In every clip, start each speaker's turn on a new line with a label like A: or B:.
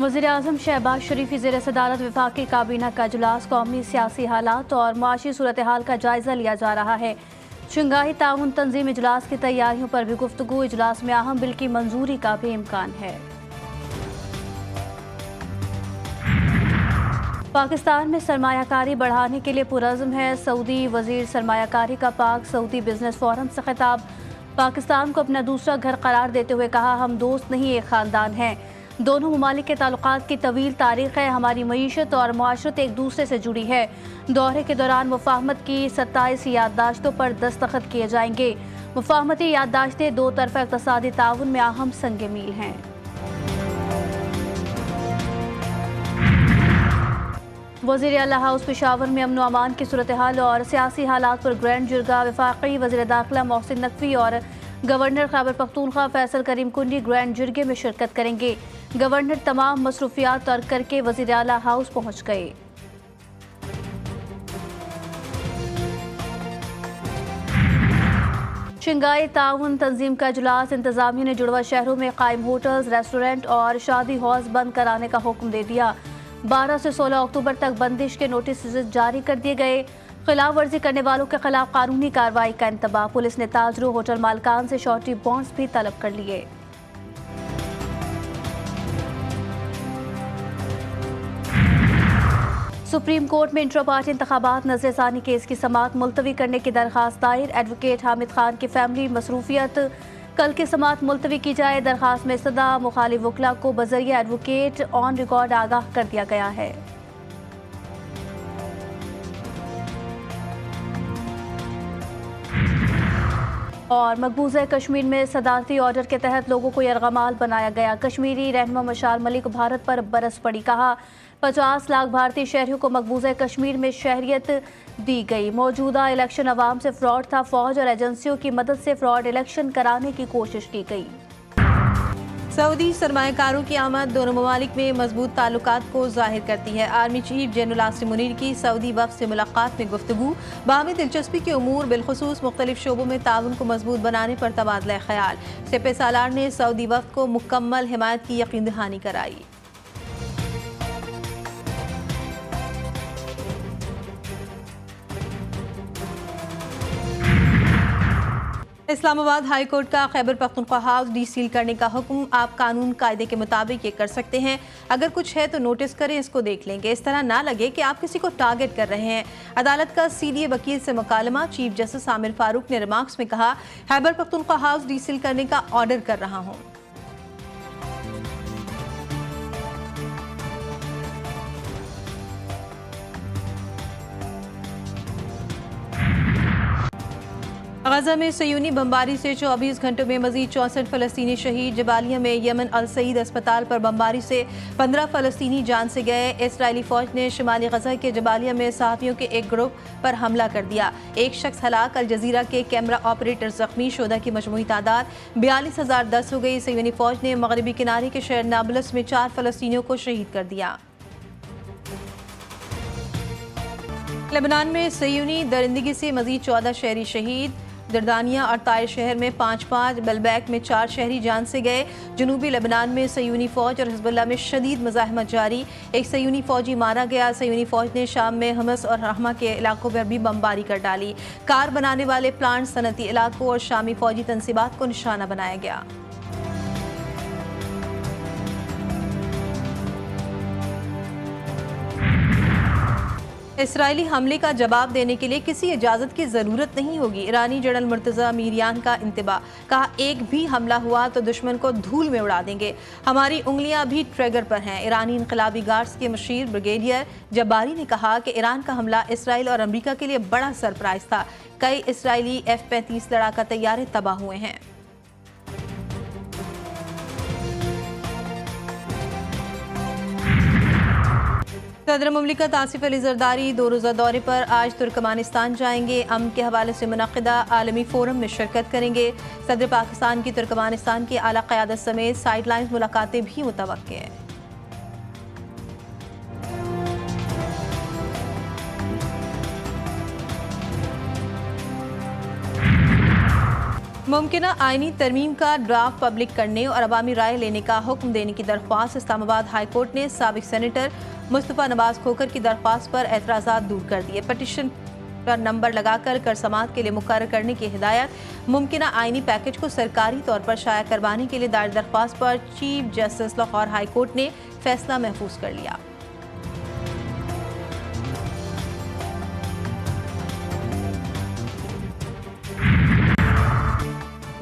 A: वज़ीर-ए-आज़म शहबाज शरीफ ज़ेर सदारत वफाकी काबीना का इजलास कौमी सियासी हालात और माशी सूरत हाल का जायज़ा लिया जा रहा है। शंघाई ताउन तंजीम इजलास की तैयारियों पर भी गुफ्तगू। इजलास में अहम बिल की मंजूरी का भी इम्कान है। पाकिस्तान में सरमायाकारी बढ़ाने के लिए पुरज़्म है। सऊदी वज़ीर सरमायाकारी का पाक सऊदी बिजनेस फोरम से खिताब। पाकिस्तान को अपना दूसरा घर करार देते हुए कहा, हम दोस्त नहीं एक ख़ानदान हैं। दोनों ममालिक के ताल्लुकात की तवील तारीख है। हमारी मईशत और मुआशरत एक दूसरे से जुड़ी है। दौरे के दौरान मुफाहमत की 27 याददाश्तों पर दस्तखत किए जाएंगे। मुफाहमती याददाश्तें दो तरफ़ा इक़्तिसादी ताउन में अहम संग मील हैं। वज़ीर आला हाउस पेशावर में अमन व अमान की सूरत हाल और सियासी हालात पर ग्रैंड जुर्गा। वफाकी वज़ीर दाखिला मोहसिन नकवी और गवर्नर खैबर पख्तूनख्वा फैसल करीम कुंडी ग्रैंड जुर्गे में शिरकत करेंगे। गवर्नर तमाम मसरूफियात तर्क करके वज़ीर आला हाउस पहुँच गए। शंघाई ताउन तंजीम का इजलास। इंतजामिया ने जुड़वा शहरों में कायम होटल्स, रेस्टोरेंट और शादी हॉल्स बंद कराने का हुक्म दे दिया। 12 से 16 अक्टूबर तक बंदिश के नोटिस जारी कर दिए गए। खिलाफ वर्जी करने वालों के खिलाफ कानूनी कार्रवाई का इंतबाह। पुलिस ने ताजरों, होटल मालकान से शॉर्टी बॉन्ड्स भी तलब कर लिए। सुप्रीम कोर्ट में इंट्रा पार्टी इंतखाबात नज़रसानी केस की समाअत मुलतवी करने की दरख्वास्त दायर। एडवोकेट हामिद खान की फैमिली मसरूफियत, कल की समाअत मुलतवी की जाए। दरख्वास्त में सदा मुखालिफ वकला को बजरिया एडवोकेट ऑन रिकॉर्ड आगाह कर दिया गया है। और मकबूजा कश्मीर में सदारती ऑर्डर के तहत लोगों को यरगमाल बनाया गया। कश्मीरी रहनुमा मशाल मलिक भारत पर बरस पड़ी। कहा, 50 लाख भारतीय शहरियों को मकबूजा कश्मीर में शहरियत दी गई। मौजूदा इलेक्शन अवाम से फ्रॉड था। फौज और एजेंसियों की मदद से फ्रॉड इलेक्शन कराने की कोशिश की गई।
B: सऊदी सरमायाकारों की आमद दोनों ममालिक में मजबूत ताल्लुकात को जाहिर करती है। Army chief general Asim Munir की सऊदी वफ़द से मुलाकात में गुफ्तगू। बाहमी दिलचस्पी के उमूर बिलखुसूस मुख्तलिफ शोबों में ताउन को मजबूत बनाने पर तबादला ख्याल। सेपे सालार ने सऊदी वफ़द को मुकम्मल हिमायत की यकीन दहानी कराई। इस्लामाबाद हाई कोर्ट का खैबर पख्तूनख्वा हाउस डीसील करने का हुक्म। आप कानून कायदे के मुताबिक ये कर सकते हैं। अगर कुछ है तो नोटिस करें, इसको देख लेंगे। इस तरह ना लगे कि आप किसी को टारगेट कर रहे हैं। अदालत का सीडीए वकील से मुकालमा। चीफ जस्टिस आमिर फारूक ने रिमार्क्स में कहा, खैबर पख्तूनख्वा हाउस डीसील करने का ऑर्डर कर रहा हूँ। गजा में सयूनी बमबारी से 24 घंटों में मजीद 64 फ़लस्तीनी शहीद। जबालिया में यमन अल सईद अस्पताल पर बमबारी से 15 फ़लस्तीनी जान से गए। इसराइली फ़ौज ने शुमाली गजा के जबालिया में सहाफ़ियों के एक ग्रुप पर हमला कर दिया। एक शख्स हलाक। अल जजीरा के कैमरा ऑपरेटर जख्मी। शोधा की मजमूई तादाद 42,010 हो गई। सयूनी फ़ौज ने मगरबी किनारे के शहर नाबलस में 4 फ़लस्तीनियों को शहीद कर दिया। लेबनान में सयूनी दरिंदगी से मजीद 14 शहरी शहीद। दरदानिया और ताइर शहर में 5-5, बलबैक में 4 शहरी जान से गए। जनूबी लेबनान में सयूनी फ़ौज और हिज़्बुल्लाह में शदीद मज़ाहमत जारी। एक सयूनी फ़ौजी मारा गया। सयूनी फ़ौज ने शाम में हमस और रहमा के इलाकों पर भी बमबारी कर डाली। कार बनाने वाले प्लांट, सनती इलाकों और शामी फ़ौजी तनसीबात को निशाना बनाया गया। इसराइली हमले का जवाब देने के लिए किसी इजाज़त की ज़रूरत नहीं होगी। ईरानी जनरल मुर्तज़ा मीरियान का इंतबा। कहा, एक भी हमला हुआ तो दुश्मन को धूल में उड़ा देंगे। हमारी उंगलियां भी ट्रिगर पर हैं। ईरानी इनकलाबी गार्ड्स के मशीर ब्रिगेडियर जब्बारी ने कहा कि ईरान का हमला इसराइल और अमरीका के लिए बड़ा सरप्राइज था। कई इसराइली F-35 लड़ाका तैयारे तबाह हुए हैं। सदर मुमलिकत आसिफ अली जरदारी 2 रोज़ा दौरे पर आज तुर्कमानिस्तान जाएंगे। अमन के हवाले से मुनक़िदा आलमी फोरम में शिरकत करेंगे। सदर पाकिस्तान की तुर्कमानिस्तान की आला क़यादत समेत साइडलाइन मुलाकातें भी मुतवक्किल हैं। मुमकिन आईनी तरमीम का ड्राफ्ट पब्लिक करने और अवामी राय लेने का हुक्म देने की दरख्वास्त। इस्लामाबाद हाई कोर्ट ने साबिक सेनेटर मुस्तफ़ा नवाज खोखर की दरख्वास्त पर एतराज़ात दूर कर दिए। पटिशन पर नंबर लगाकर कर समाअत के लिए मुकर्रर करने की हिदायत। मुमकिन आईनी पैकेज को सरकारी तौर पर शाया करवाने के लिए दायर दरख्वास्त पर chief justice Lahore high court ने फैसला महफूज कर लिया।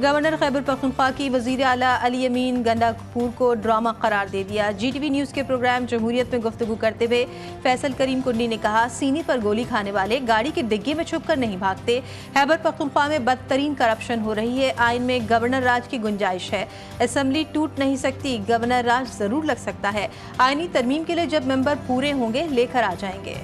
B: गवर्नर खैबर पख्तूनख्वा की वजीर आला अली अमीन गंडापुर को ड्रामा करार दे दिया। GTV न्यूज़ के प्रोग्राम जमहूरियत में गुफ्तगू करते हुए फैसल करीम कुंडी ने कहा, सीने पर गोली खाने वाले गाड़ी के डिग्गे में छुपकर नहीं भागते। खैबर पख्तूनख्वा में बदतरीन करप्शन हो रही है। आइन में गवर्नर राज की गुंजाइश है। असम्बली टूट नहीं सकती, गवर्नर राज जरूर लग सकता है। आइनी तरमीम के लिए जब मेंबर पूरे होंगे लेकर आ जाएंगे।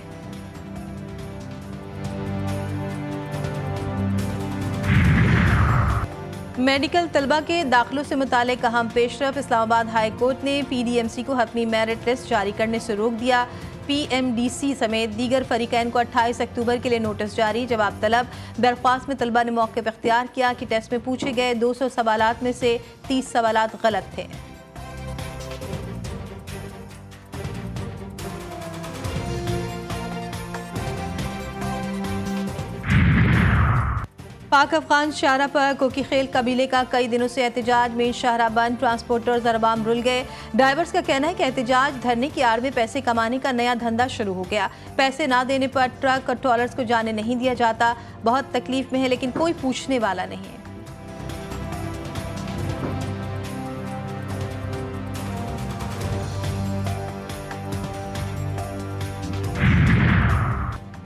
B: मेडिकल तलबा के दाखिलों से मुतालिक अहम पेशरफ। इस्लामाबाद हाई कोर्ट ने PDMC को हतमी मेरिट लिस्ट जारी करने से रोक दिया। PMDC समेत दीगर फरीकैन को 28 अक्टूबर के लिए नोटिस जारी। जवाब तलब। दरख्वास्त में तलबा ने मौक़िफ़ इख्तियार किया कि टेस्ट में पूछे गए 200 सवालात में से 30 सवालात गलत थे। पाक अफगान शाहरा पर कोकी खेल कबीले का कई दिनों से एहतजाज में शाहरा बंद। ट्रांसपोर्टर्स अरबाम रुल गए। ड्राइवर्स का कहना है कि एहतजाज धरने की आड़ में पैसे कमाने का नया धंधा शुरू हो गया। पैसे ना देने पर ट्रक और ट्रॉलर्स को जाने नहीं दिया जाता। बहुत तकलीफ में है लेकिन कोई पूछने वाला नहीं है।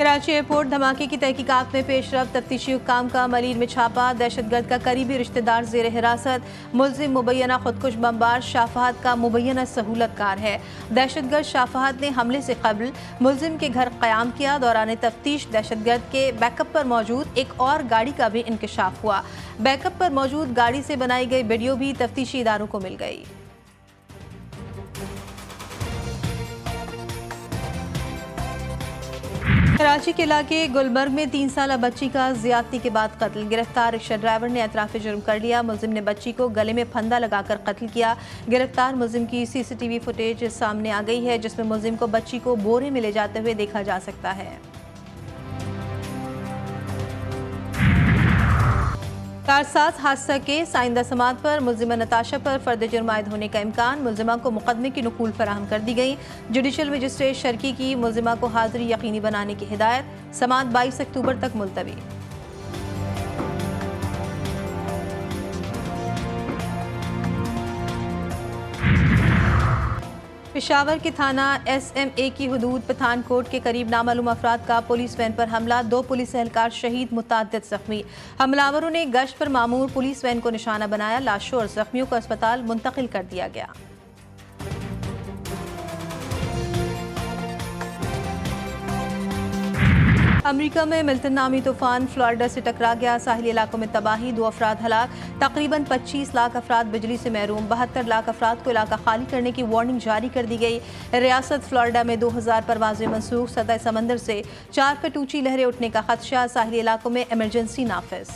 B: कराची एयरपोर्ट धमाके की तहकीकात में पेशरफ। तफ्तीशी हुक्काम का मलीर में छापा। दहशतगर्द का करीबी रिश्तेदार जेर हिरासत। मुलजिम मुबैना खुदकुश बमबार शाफहात का मुबैना सहूलतकार है। दहशतगर्द शाफहात ने हमले से कबल मुलजिम के घर क़याम किया। दौरान तफ्तीश दहशतगर्द के बैकअप पर मौजूद एक और गाड़ी का भी इंकशाफ हुआ। बैकअप पर मौजूद गाड़ी से बनाई गई वीडियो भी तफ्तीशी इदारों को मिल गई। कराची के इलाके गुलबर्ग में 3 साला बच्ची का ज्यादती के बाद कत्ल। गिरफ्तार रिक्शा ड्राइवर ने एतराफ़ जुर्म कर लिया। मुलजिम ने बच्ची को गले में फंदा लगाकर कत्ल किया। गिरफ्तार मुलजिम की CCTV फुटेज सामने आ गई है, जिसमें मुलजिम को बच्ची को बोरे में ले जाते हुए देखा जा सकता है। कारसाज हादसा के साइंदा समात पर मुलजिमा नताशा पर फर्द जुर्म आयद होने का इम्कान। मुलजिमा को मुकदमे की नकूल फराहम कर दी गई। जुडिशल मजिस्ट्रेट शर्की की मुलजिमा को हाजिरी यकीनी बनाने की हिदायत। समात 22 अक्टूबर तक मुलतवी। पेशावर के थाना SMA की हुदूद पठानकोट के करीब नामालूम अफराद का पुलिस वैन पर हमला। 2 पुलिस एहलकार शहीद, मुतअद्दिद जख्मी। हमलावरों ने गश्त पर मामूर पुलिस वैन को निशाना बनाया। लाशों और जख्मियों को अस्पताल मुंतकिल कर दिया गया। अमेरिका में मिल्टन नामी तूफान फ्लोरिडा से टकरा गया। साहिली इलाकों में तबाही, 2 अफराद हलाक। तकरीबन 25 लाख अफराद बिजली से महरूम। 72 लाख अफराद को इलाका खाली करने की वार्निंग जारी कर दी गई। रियासत फ्लोरिडा में 2000 परवाजें मनसूख। सतह समंदर से 4 फीट ऊंची लहरें उठने का खदशा। साहिली इलाकों में इमरजेंसी नाफिज।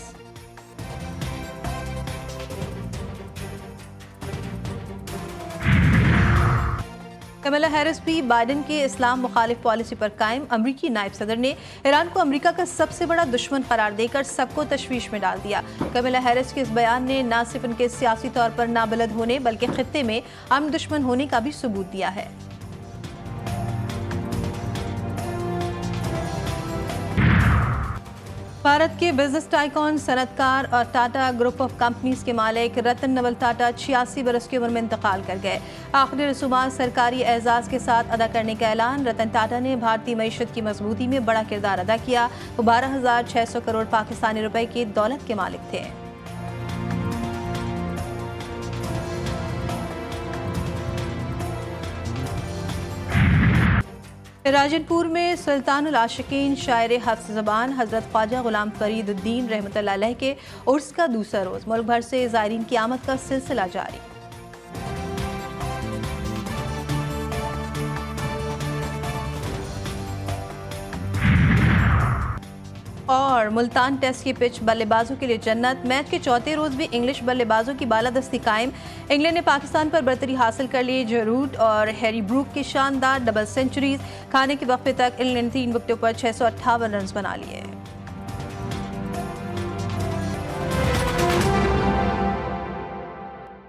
B: कमला हैरिस भी बाइडेन के इस्लाम मुखालिफ पॉलिसी पर कायम। अमरीकी नायब सदर ने ईरान को अमरीका का सबसे बड़ा दुश्मन करार देकर सबको तशवीश में डाल दिया। कमला हैरिस के इस बयान ने न सिर्फ उनके सियासी तौर पर नाबलद होने बल्कि खित्ते में अमन दुश्मन होने का भी सबूत दिया है। भारत के बिजनेस टाइकॉन, सनतकार और टाटा ग्रुप ऑफ कंपनीज के मालिक रतन नवल टाटा 86 बरस की उम्र में इंतकाल कर गए। आखिरी रसूमात सरकारी एजाज़ के साथ अदा करने का ऐलान। रतन टाटा ने भारतीय मईशत की मजबूती में बड़ा किरदार अदा किया। वो 12,600 करोड़ पाकिस्तानी रुपए की दौलत के मालिक थे। राजनपुर में सुल्तानुल आशिकीन शायर हफ्स ज़बान हज़रत ख्वाजा गुलाम फरीदुद्दीन रहमतुल्लाह अलैह के उर्स का दूसरा रोज़। मुल्क भर से ज़ायरीन की आमद का सिलसिला जारी। और मुल्तान टेस्ट की पिच बल्लेबाजों के लिए जन्नत। मैच के चौथे रोज भी इंग्लिश बल्लेबाजों की बालादस्ती कायम। इंग्लैंड ने पाकिस्तान पर बरतरी हासिल कर ली। जरूट और हैरी ब्रूक की शानदार डबल सेंचुरीज। खाने के वक्फे तक इंग्लैंड 3 विकेटों पर 658 रन बना लिए।